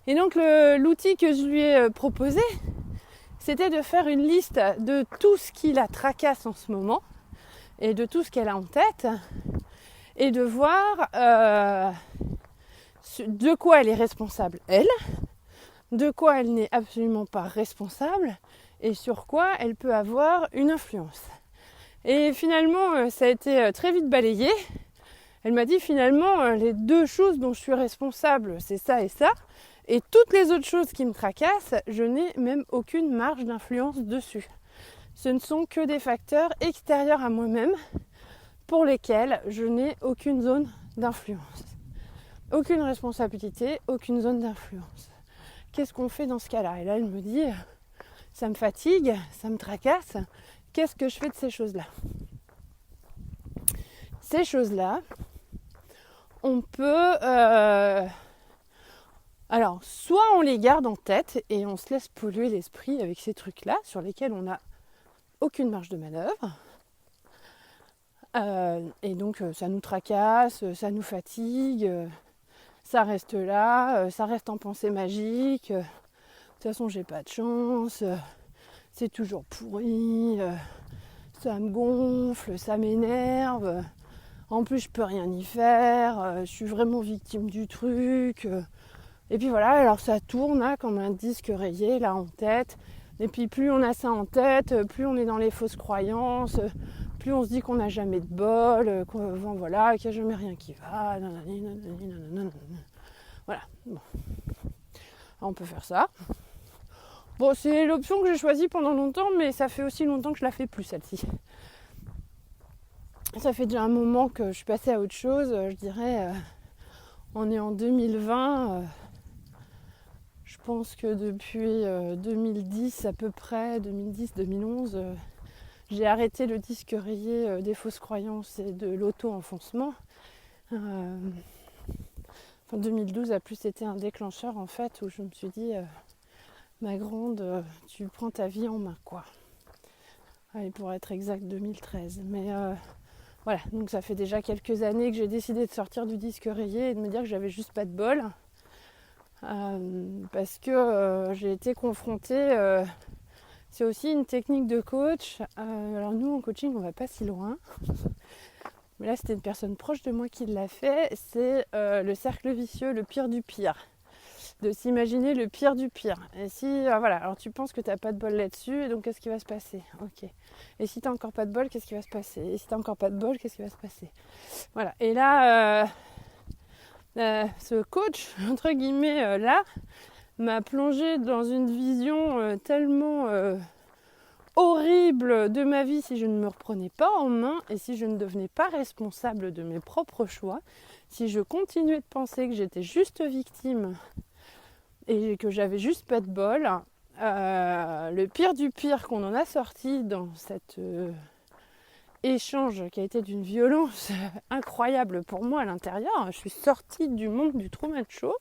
Et donc l'outil que je lui ai proposé, c'était de faire une liste de tout ce qui la tracasse en ce moment et de tout ce qu'elle a en tête et de voir de quoi elle est responsable, elle, de quoi elle n'est absolument pas responsable et sur quoi elle peut avoir une influence. Et finalement, ça a été très vite balayé. Elle m'a dit finalement, les 2 choses dont je suis responsable, c'est ça et ça. Et toutes les autres choses qui me tracassent, je n'ai même aucune marge d'influence dessus. Ce ne sont que des facteurs extérieurs à moi-même pour lesquels je n'ai aucune zone d'influence. Aucune responsabilité, aucune zone d'influence. Qu'est-ce qu'on fait dans ce cas-là? Et là, elle me dit, ça me fatigue, ça me tracasse. Qu'est-ce que je fais de ces choses-là? Ces choses-là, on peut... Alors, soit on les garde en tête et on se laisse polluer l'esprit avec ces trucs-là sur lesquels on n'a aucune marge de manœuvre. Et donc, ça nous tracasse, ça nous fatigue, ça reste là, ça reste en pensée magique. De toute façon, j'ai pas de chance, c'est toujours pourri, ça me gonfle, ça m'énerve. En plus, je peux rien y faire, je suis vraiment victime du truc. Et puis voilà, alors ça tourne comme un disque rayé là en tête. Et puis plus on a ça en tête, plus on est dans les fausses croyances, plus on se dit qu'on n'a jamais de bol, qu'il n'y a jamais rien qui va. Voilà. Bon. Alors, on peut faire ça. Bon, c'est l'option que j'ai choisie pendant longtemps, mais ça fait aussi longtemps que je la fais plus celle-ci. Ça fait déjà un moment que je suis passée à autre chose, je dirais. On est en 2020. Je pense que depuis 2010 à peu près, 2010-2011, j'ai arrêté le disque rayé des fausses croyances et de l'auto-enfoncement. 2012 a plus été un déclencheur en fait où je me suis dit ma grande, tu prends ta vie en main quoi. Allez, pour être exact 2013. Mais voilà, donc ça fait déjà quelques années que j'ai décidé de sortir du disque rayé et de me dire que j'avais juste pas de bol. Parce que j'ai été confrontée, c'est aussi une technique de coach. Alors nous en coaching on va pas si loin, mais là c'était une personne proche de moi qui l'a fait, c'est le cercle vicieux, le pire du pire. De s'imaginer le pire du pire. Et si, voilà, alors tu penses que t'as pas de bol là-dessus, et donc qu'est-ce qui va se passer? Ok. Et si t'as encore pas de bol, qu'est-ce qui va se passer? Et si t'as encore pas de bol, qu'est-ce qui va se passer? Voilà. Et là, ce coach, entre guillemets, là, m'a plongé dans une vision tellement horrible de ma vie si je ne me reprenais pas en main et si je ne devenais pas responsable de mes propres choix, si je continuais de penser que j'étais juste victime et que j'avais juste pas de bol. Le pire du pire qu'on en a sorti dans cet échange qui a été d'une violence incroyable pour moi à l'intérieur, je suis sortie du monde du Truman Show,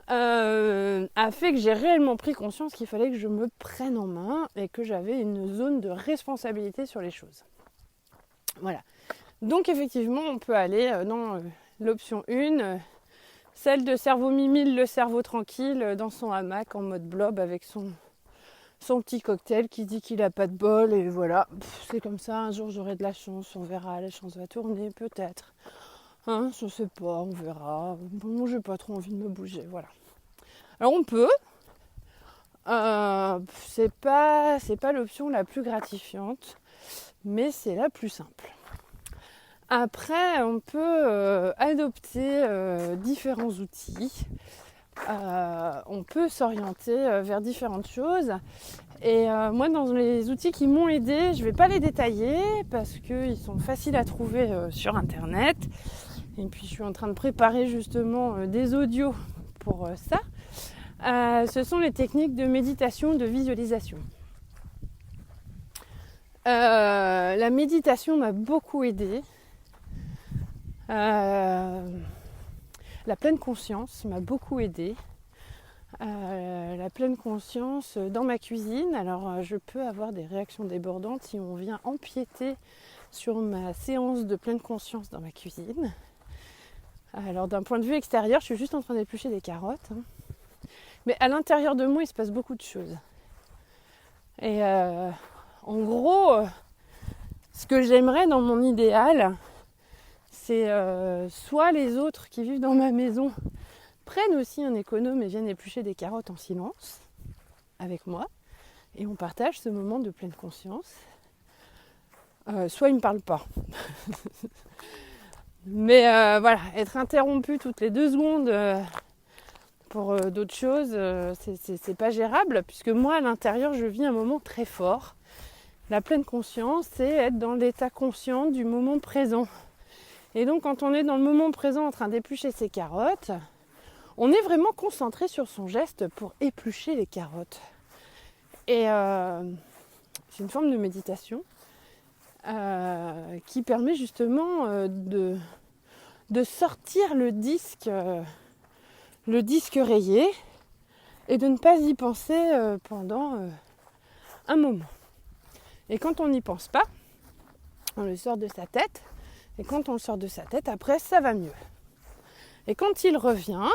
a fait que j'ai réellement pris conscience qu'il fallait que je me prenne en main et que j'avais une zone de responsabilité sur les choses. Voilà. Donc effectivement, on peut aller dans l'option 1, celle de cerveau mimile, le cerveau tranquille, dans son hamac en mode blob avec son petit cocktail qui dit qu'il a pas de bol et voilà, c'est comme ça, un jour j'aurai de la chance, on verra, la chance va tourner peut-être. Hein, je sais pas, on verra. Bon, j'ai pas trop envie de me bouger, voilà. Alors on peut, c'est pas l'option la plus gratifiante, mais c'est la plus simple. Après, on peut adopter différents outils. On peut s'orienter vers différentes choses. Et moi, dans les outils qui m'ont aidé, je ne vais pas les détailler parce qu'ils sont faciles à trouver sur Internet. Et puis, je suis en train de préparer justement des audios pour ça. Ce sont les techniques de méditation, de visualisation. La méditation m'a beaucoup aidée. La pleine conscience m'a beaucoup aidée. La pleine conscience dans ma cuisine. Alors je peux avoir des réactions débordantes si on vient empiéter sur ma séance de pleine conscience dans ma cuisine. Alors d'un point de vue extérieur, je suis juste en train d'éplucher des carottes. Mais à l'intérieur de moi, il se passe beaucoup de choses. Et en gros, ce que j'aimerais dans mon idéal, c'est soit les autres qui vivent dans ma maison prennent aussi un économe et viennent éplucher des carottes en silence avec moi et on partage ce moment de pleine conscience. Soit ils ne me parlent pas. Mais voilà, être interrompu toutes les 2 secondes pour d'autres choses, c'est pas gérable puisque moi à l'intérieur je vis un moment très fort. La pleine conscience, c'est être dans l'état conscient du moment présent. Et donc quand on est dans le moment présent en train d'éplucher ses carottes, on est vraiment concentré sur son geste pour éplucher les carottes. Et c'est une forme de méditation qui permet justement de sortir le disque rayé et de ne pas y penser pendant un moment. Et quand on n'y pense pas, on le sort de sa tête. Et quand on le sort de sa tête, après, ça va mieux. Et quand il revient,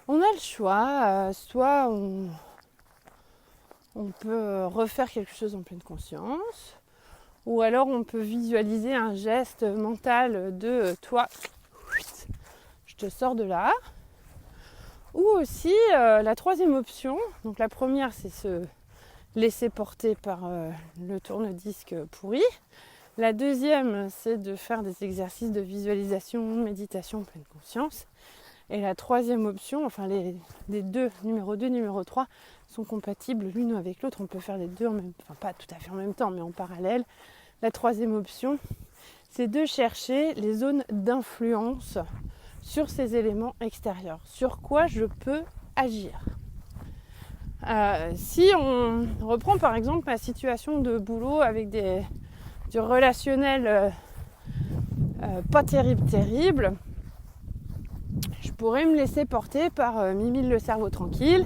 on a le choix. Soit on peut refaire quelque chose en pleine conscience, ou alors on peut visualiser un geste mental de toi, je te sors de là. Ou aussi, la troisième option, donc la première, c'est se laisser porter par le tourne-disque pourri. La deuxième, c'est de faire des exercices de visualisation, méditation, pleine conscience. Et la troisième option, enfin les deux, numéro 2, numéro 3, sont compatibles l'une avec l'autre. On peut faire les deux en même temps, enfin pas tout à fait en même temps, mais en parallèle. La troisième option, c'est de chercher les zones d'influence sur ces éléments extérieurs. Sur quoi je peux agir. Si on reprend par exemple ma situation de boulot avec du relationnel pas terrible, je pourrais me laisser porter par Mimile le cerveau tranquille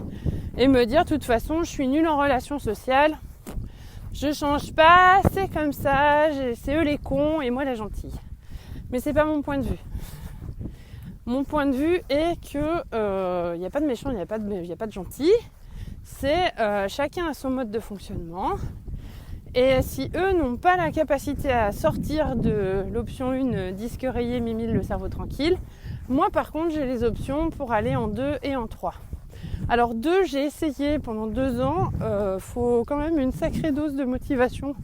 et me dire de toute façon je suis nulle en relation sociale, je change pas, c'est comme ça, c'est eux les cons et moi la gentille. Mais c'est pas mon point de vue. Mon point de vue est que y a pas de méchant, il y a pas de gentil. C'est chacun a son mode de fonctionnement Et si eux n'ont pas la capacité à sortir de l'option 1, disque rayé, mimile, le cerveau tranquille, moi par contre j'ai les options pour aller en 2 et en 3. Alors 2, j'ai essayé pendant 2 ans, faut quand même une sacrée dose de motivation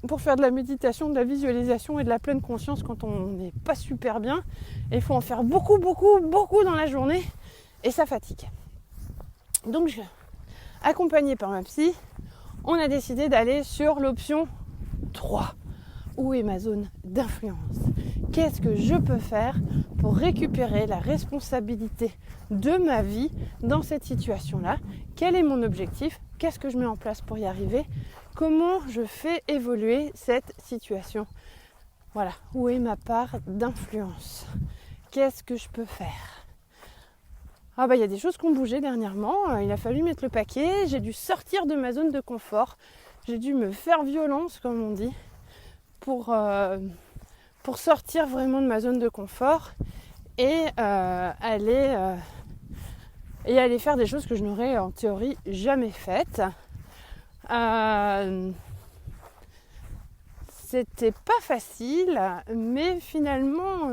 pour faire de la méditation, de la visualisation et de la pleine conscience quand on n'est pas super bien. Et il faut en faire beaucoup dans la journée et ça fatigue. Donc accompagnée par ma psy, on a décidé d'aller sur l'option 3. Où est ma zone d'influence ? Qu'est-ce que je peux faire pour récupérer la responsabilité de ma vie dans cette situation-là ? Quel est mon objectif ? Qu'est-ce que je mets en place pour y arriver ? Comment je fais évoluer cette situation ? Voilà, où est ma part d'influence ? Qu'est-ce que je peux faire ? Ah bah il y a des choses qui ont bougé dernièrement, il a fallu mettre le paquet, j'ai dû sortir de ma zone de confort, j'ai dû me faire violence comme on dit, pour sortir vraiment de ma zone de confort et aller faire des choses que je n'aurais en théorie jamais faites. C'était pas facile, mais finalement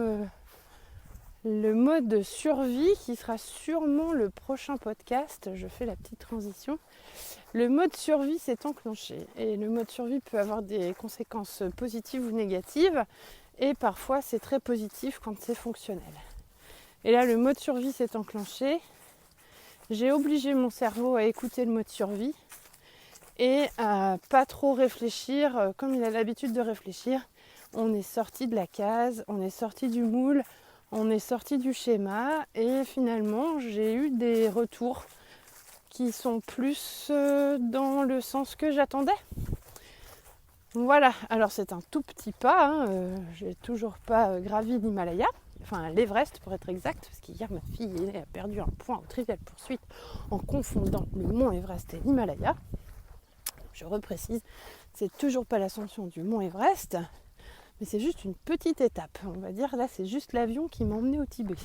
le mode survie qui sera sûrement le prochain podcast, je fais la petite transition. Le mode survie s'est enclenché et le mode survie peut avoir des conséquences positives ou négatives et parfois c'est très positif quand c'est fonctionnel. Et là le mode survie s'est enclenché, j'ai obligé mon cerveau à écouter le mode survie et à pas trop réfléchir comme il a l'habitude de réfléchir. On est sorti de la case, on est sorti du moule, on est sorti du schéma et finalement j'ai eu des retours qui sont plus dans le sens que j'attendais. Voilà, alors c'est un tout petit pas, j'ai toujours pas gravi l'Himalaya, enfin l'Everest pour être exact, parce qu'hier ma fille a perdu un point au Trivial Poursuite en confondant le mont Everest et l'Himalaya. Je reprécise, c'est toujours pas l'ascension du mont Everest, mais c'est juste une petite étape. On va dire là c'est juste l'avion qui m'a emmené au Tibet.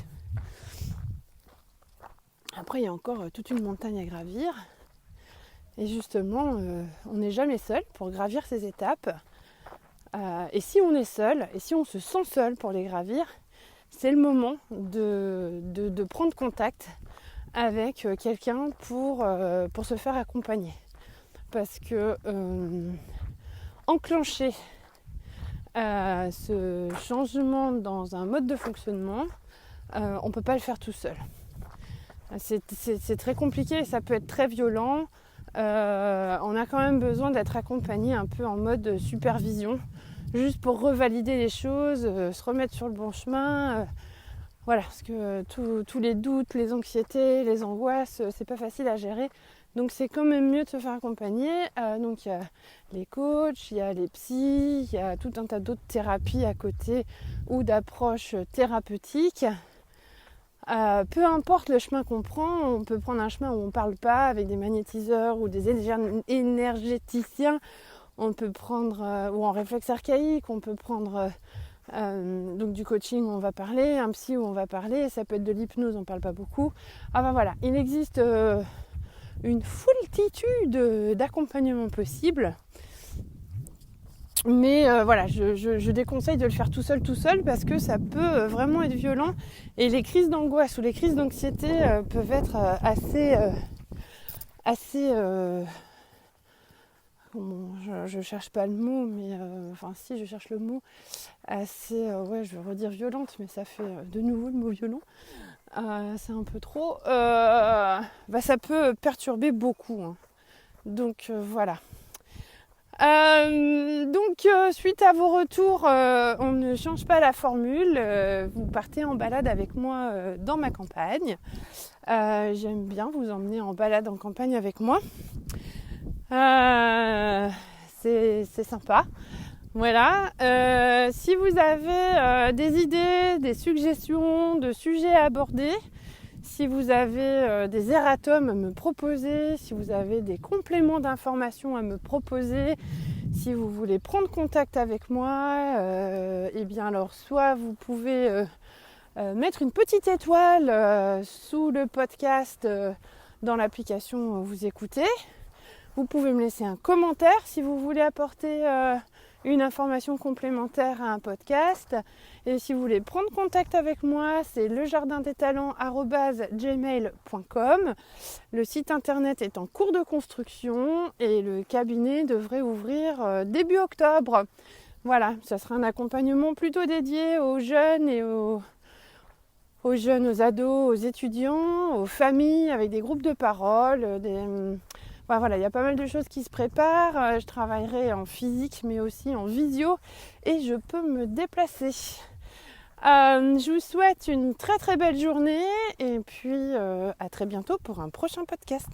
Après il y a encore toute une montagne à gravir. Et justement, on n'est jamais seul pour gravir ces étapes. Et si on est seul, et si on se sent seul pour les gravir, c'est le moment de prendre contact avec quelqu'un pour se faire accompagner. Parce que enclencher ce changement dans un mode de fonctionnement, on ne peut pas le faire tout seul. C'est très compliqué et ça peut être très violent. On a quand même besoin d'être accompagné un peu en mode supervision, juste pour revalider les choses, se remettre sur le bon chemin. Voilà, parce que tous les doutes, les anxiétés, les angoisses, c'est pas facile à gérer. Donc c'est quand même mieux de se faire accompagner. Donc il y a les coachs, il y a les psys, il y a tout un tas d'autres thérapies à côté ou d'approches thérapeutiques. Peu importe le chemin qu'on prend, on peut prendre un chemin où on ne parle pas avec des magnétiseurs ou des énergéticiens, on peut prendre, ou en réflexe archaïque, on peut prendre donc du coaching où on va parler, un psy où on va parler, ça peut être de l'hypnose, on ne parle pas beaucoup. Enfin voilà, il existe une foultitude d'accompagnements possibles. Mais voilà, je déconseille de le faire tout seul parce que ça peut vraiment être violent et les crises d'angoisse ou les crises d'anxiété peuvent être assez je cherche pas le mot, mais enfin si je cherche le mot, assez je veux redire violente, mais ça fait de nouveau le mot violent. C'est un peu trop. Ça peut perturber beaucoup. Hein. Donc voilà. Suite à vos retours, on ne change pas la formule. Vous partez en balade avec moi dans ma campagne. J'aime bien vous emmener en balade en campagne avec moi. C'est sympa. Voilà. Si vous avez des idées, des suggestions de sujets à aborder, si vous avez des erratums à me proposer, si vous avez des compléments d'informations à me proposer, si vous voulez prendre contact avec moi, eh bien alors soit vous pouvez mettre une petite étoile sous le podcast dans l'application où vous écoutez, Vous pouvez me laisser un commentaire si vous voulez apporter une information complémentaire à un podcast. Et si vous voulez prendre contact avec moi, c'est lejardindestalents@gmail.com. Le site internet est en cours de construction et le cabinet devrait ouvrir début octobre. Voilà, ça sera un accompagnement plutôt dédié aux jeunes et aux jeunes, aux ados, aux étudiants, aux familles, avec des groupes de parole. Voilà, il y a pas mal de choses qui se préparent. Je travaillerai en physique, mais aussi en visio, et je peux me déplacer. Je vous souhaite une très très belle journée, et puis à très bientôt pour un prochain podcast.